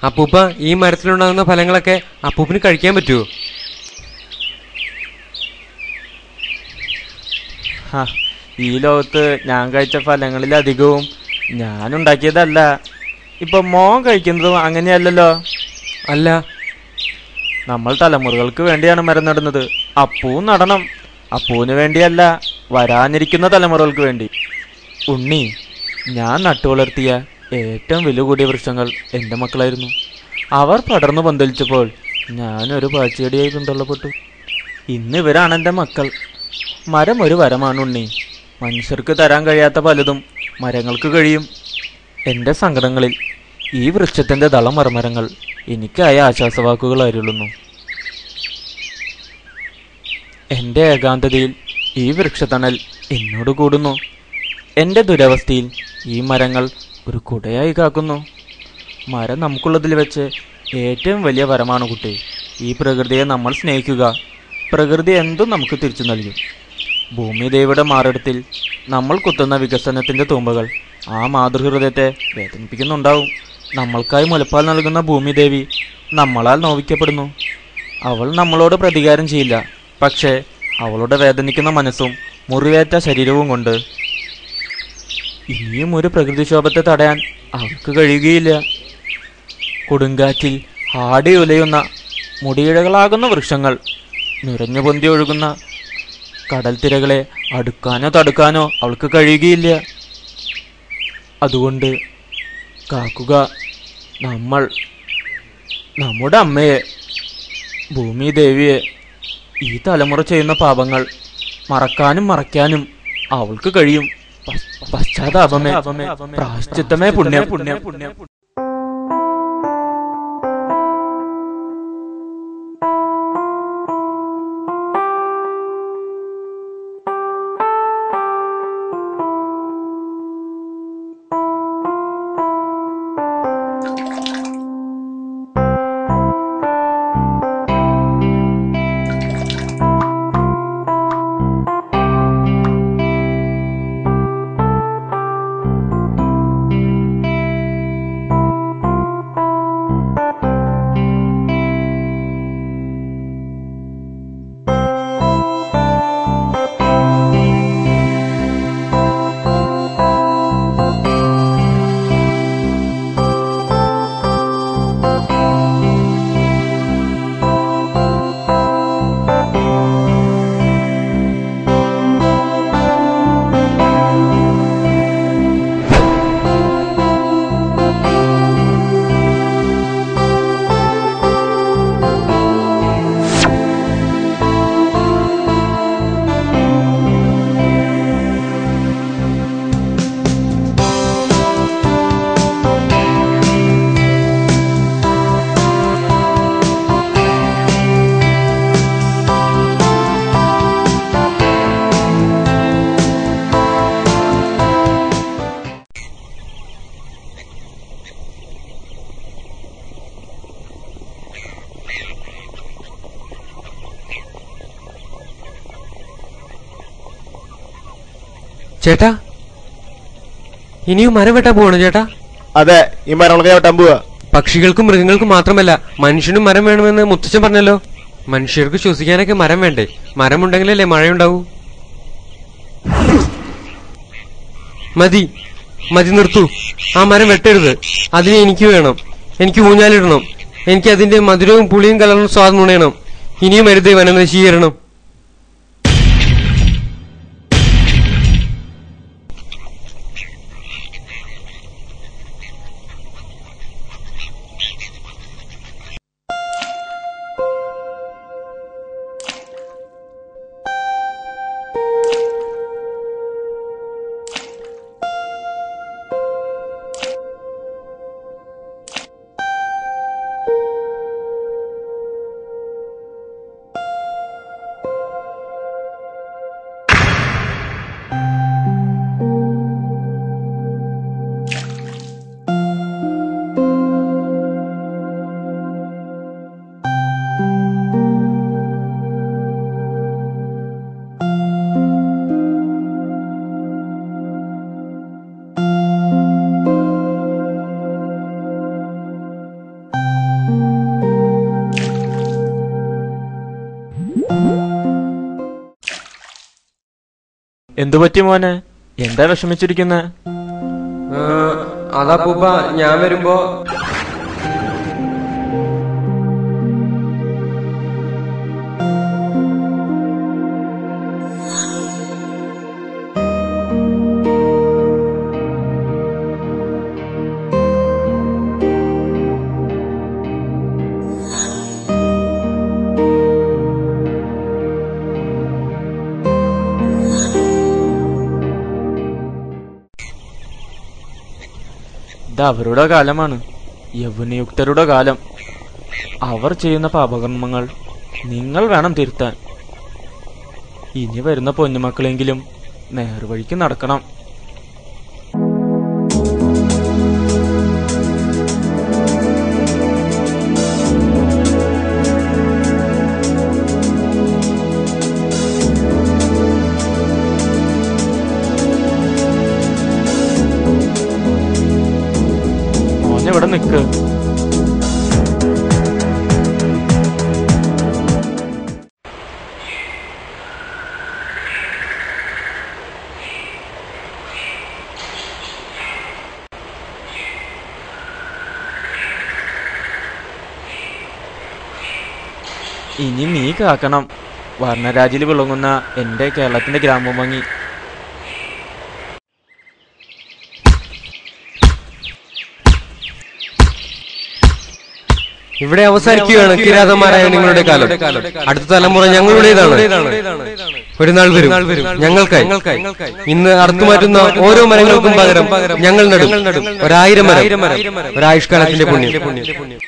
അപ്പൂപ്പ, ഈ മരത്തിലുണ്ടാകുന്ന ഫലങ്ങളൊക്കെ അപ്പൂപ്പിന് കഴിക്കാൻ പറ്റുമോ? ഈ ലോകത്ത് ഞാൻ കഴിച്ച ഫലങ്ങളിലധികവും ഞാനുണ്ടാക്കിയതല്ല. ഇപ്പൊ മോൻ കഴിക്കുന്നതും അങ്ങനെയല്ലല്ലോ. അല്ല, നമ്മൾ തലമുറകൾക്ക് വേണ്ടിയാണ് മരം നടുന്നത്. അപ്പൂവും നടണം. അപ്പൂവിന് വേണ്ടിയല്ല, വരാനിരിക്കുന്ന തലമുറകൾക്ക് വേണ്ടി. ഉണ്ണി, ഞാൻ നട്ടുവളർത്തിയ ഏറ്റവും വില കൂടിയ വൃക്ഷങ്ങൾ എൻ്റെ മക്കളായിരുന്നു. അവർ പടർന്നു പന്തലിച്ചപ്പോൾ ഞാനൊരു പാഴ്ചെടിയായി പിന്തള്ളപ്പെട്ടു. ഇന്ന് ഇവരാണ് എൻ്റെ മക്കൾ. മരം ഒരു വരമാണ് ഉണ്ണി. മനുഷ്യർക്ക് തരാൻ കഴിയാത്ത പലതും മരങ്ങൾക്ക് കഴിയും. എൻ്റെ സങ്കടങ്ങളിൽ ഈ വൃക്ഷത്തിൻ്റെ ദളം മരമരങ്ങൾ എനിക്കായ ആശ്വാസവാക്കുകൾ അരുളുന്നു. എൻ്റെ ഏകാന്തതയിൽ ഈ വൃക്ഷത്തണൽ എന്നോട് കൂടുന്നു. എൻ്റെ ദുരവസ്ഥയിൽ ഈ മരങ്ങൾ ഒരു കുടയായി കാക്കുന്നു. മരം നമുക്കുള്ളതിൽ വെച്ച് ഏറ്റവും വലിയ വരമാണ് കുട്ടി. ഈ പ്രകൃതിയെ നമ്മൾ സ്നേഹിക്കുക. പ്രകൃതി എന്തും നമുക്ക് തിരിച്ചു നൽകും. ഭൂമിദേവിയുടെ മാറിടത്തിൽ നമ്മൾ കുത്തുന്ന വികസനത്തിൻ്റെ തൂമ്പകൾ ആ മാതൃഹൃദയത്തെ വേദനിപ്പിക്കുന്നുണ്ടാവും. നമ്മൾക്കായി മുലപ്പാൽ നൽകുന്ന ഭൂമിദേവി നമ്മളാൽ നോവിക്കപ്പെടുന്നു. അവൾ നമ്മളോട് പ്രതികാരം ചെയ്യില്ല. പക്ഷേ അവളുടെ വേദനിക്കുന്ന മനസ്സും മുറിവേറ്റ ശരീരവും കൊണ്ട് ഇനിയും ഒരു പ്രകൃതിക്ഷോഭത്തെ തടയാൻ അവൾക്ക് കഴിയുകയില്ല. കൊടുങ്കാറ്റിൽ ആടി ഉലയുന്ന മുടിയിഴകളാകുന്ന വൃക്ഷങ്ങൾ, നിറഞ്ഞു പൊന്തി ഒഴുകുന്ന കടൽ തിരകളെ അടുക്കാനോ തടുക്കാനോ അവൾക്ക് കഴിയുകയില്ല. അതുകൊണ്ട് കാക്കുക നമ്മൾ നമ്മുടെ അമ്മയെ, ഭൂമിദേവിയെ. ഈ തലമുറ ചെയ്യുന്ന പാപങ്ങൾ മറക്കാനും മറയ്ക്കാനും അവൾക്ക് കഴിയും. പശ്ചാത്താപമേ പ്രായശ്ചിത്തമേ പുണ്യം പുണ്യം പുണ്യം. ചേട്ടാ, ഇനിയും മരം വെട്ടാൻ പോവാണോ ചേട്ടാ? അതെ, ഈ മരങ്ങളൊക്കെ വെട്ടാൻ പോവാ. പക്ഷികൾക്കും മൃഗങ്ങൾക്കും മാത്രമല്ല, മനുഷ്യനും മരം വേണമെന്ന് മുത്തച്ഛൻ പറഞ്ഞല്ലോ. മനുഷ്യർക്ക് ശ്വസിക്കാനൊക്കെ മരം വേണ്ടേ? മരമുണ്ടെങ്കിലല്ലേ മഴയുണ്ടാവൂ. മതി മതി, നിർത്തൂ. ആ മരം വെട്ടരുത്. അതിന് എനിക്ക് വേണം. എനിക്ക് ഊഞ്ഞാലിടണം. എനിക്ക് അതിന്റെ മധുരവും പുളിയും കലർന്ന സ്വാദം ഉണയണം. ഇനിയും അരുതേ വനനശീകരണം. എന്തുപറ്റി മോനെ? എന്താ വിഷമിച്ചിരിക്കുന്നെ? അതാ പൂപ്പ, ഞാൻ വരുമ്പോ ഇത് അവരുടെ കാലമാണ്, യൗവനയുക്തരുടെ കാലം. അവർ ചെയ്യുന്ന പാപകർമ്മങ്ങൾ നിങ്ങൾ വേണം തിരുത്താൻ. ഇനി വരുന്ന പൊന്നുമക്കളെങ്കിലും നേർവഴിക്ക് നടക്കണം. ഇവിടെ നിക്ക്. ഇനി നീ കാക്കണം വർണ്ണരാജിൽ വിളങ്ങുന്ന എന്റെ കേരളത്തിന്റെ ഗ്രാമഭംഗി. ഇവിടെ അവസാനിക്കുകയാണ് കിരാതന്മാരായ നിങ്ങളുടെ കാലം. അടുത്ത തലമുറ ഞങ്ങളുടേതാണ്. ഒരു നാൾ വരും ഞങ്ങൾക്കായി. ഇന്ന് അറുത്തുമാറ്റുന്ന ഓരോ മരങ്ങൾക്കും പകരം ഞങ്ങൾ നടും 1000 മരം, ഒരായുഷ്കാലത്തിന്റെ പുണ്യം.